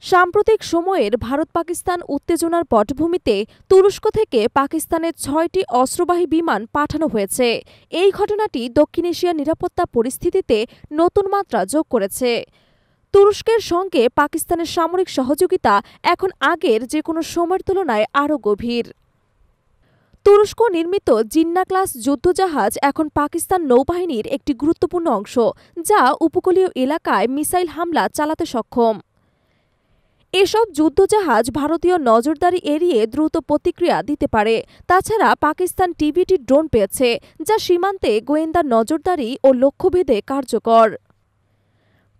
সাম্প্রতিক সময়ের ভারত-পাকিস্তান উত্তেজনার পটভূমিতে তুরস্ক থেকে পাকিস্তানে ৬টি অস্ত্রবাহী বিমান পাঠানো হয়েছে। এই ঘটনাটি দক্ষিণ এশিয়ার নিরাপত্তা পরিস্থিতিতে নতুন মাত্রা যোগ করেছে। তুরস্কের সঙ্গে পাকিস্তানের সামরিক সহযোগিতা এখন আগের যে কোনো সময়ের তুলনায় আরও গভীর। তুরস্ক নির্মিত জিন্না ক্লাস যুদ্ধজাহাজ এখন পাকিস্তান নৌবাহিনীর একটি গুরুত্বপূর্ণ অংশ, যা উপকূলীয় এলাকায় মিসাইল হামলা চালাতে সক্ষম। এসব যুদ্ধজাহাজ ভারতীয় নজরদারি এড়িয়ে দ্রুত প্রতিক্রিয়া দিতে পারে। তাছাড়া পাকিস্তান টিবিটি ড্রোন পেয়েছে, যা সীমান্তে গোয়েন্দা নজরদারি ও লক্ষ্যভেদে কার্যকর।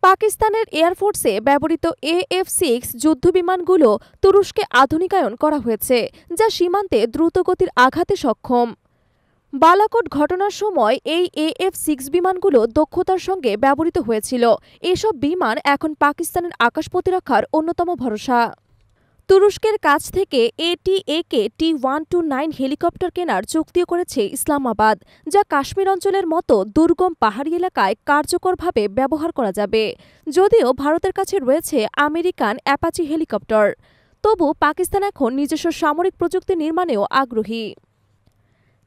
পাকিস্তানের এয়ারফোর্সে ব্যবহৃত AF-6 যুদ্ধবিমানগুলো তুরস্কে আধুনিকায়ন করা হয়েছে, যা সীমান্তে দ্রুতগতির আঘাতে সক্ষম। বালাকোট ঘটনার সময় এই AF-6 বিমানগুলো দক্ষতার সঙ্গে ব্যবহৃত হয়েছিল। এসব বিমান এখন পাকিস্তানের আকাশ প্রতিরক্ষার অন্যতম ভরসা। তুরস্কের কাছ থেকে AT-AK-T-129 হেলিকপ্টার কেনার চুক্তিও করেছে ইসলামাবাদ, যা কাশ্মীর অঞ্চলের মতো দুর্গম পাহাড়ি এলাকায় কার্যকরভাবে ব্যবহার করা যাবে। যদিও ভারতের কাছে রয়েছে আমেরিকান অ্যাপাচি হেলিকপ্টার, তবু পাকিস্তান এখন নিজস্ব সামরিক প্রযুক্তি নির্মাণেও আগ্রহী।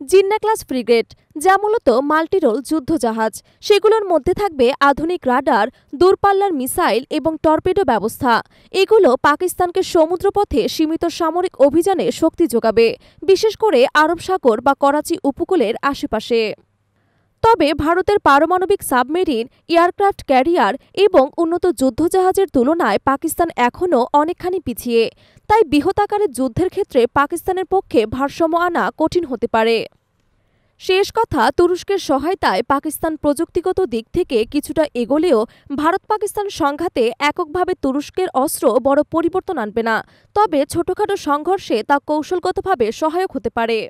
জিন্না ক্লাস ফ্রিগেট, যা মূলত মাল্টিরোল যুদ্ধজাহাজ, সেগুলোর মধ্যে থাকবে আধুনিক রাডার, দূরপাল্লার মিসাইল এবং টর্পেডো ব্যবস্থা। এগুলো পাকিস্তানকে সমুদ্রপথে সীমিত সামরিক অভিযানে শক্তি যোগাবে, বিশেষ করে আরব সাগর বা করাচি উপকূলের আশেপাশে। তবে ভারতের পারমাণবিক সাবমেরিন, এয়ারক্রাফট ক্যারিয়ার এবং উন্নত যুদ্ধজাহাজের তুলনায় পাকিস্তান এখনও অনেকখানি পিছিয়ে। তাই বৃহদাকারের যুদ্ধের ক্ষেত্রে পাকিস্তানের পক্ষে ভারসাম্য আনা কঠিন হতে পারে। শেষ কথা, তুরস্কের সহায়তায় পাকিস্তান প্রযুক্তিগত দিক থেকে কিছুটা এগোলেও ভারত-পাকিস্তান সংঘাতে এককভাবে তুরস্কের অস্ত্র বড় পরিবর্তন আনবে না। তবে ছোটখাটো সংঘর্ষে তা কৌশলগতভাবে সহায়ক হতে পারে।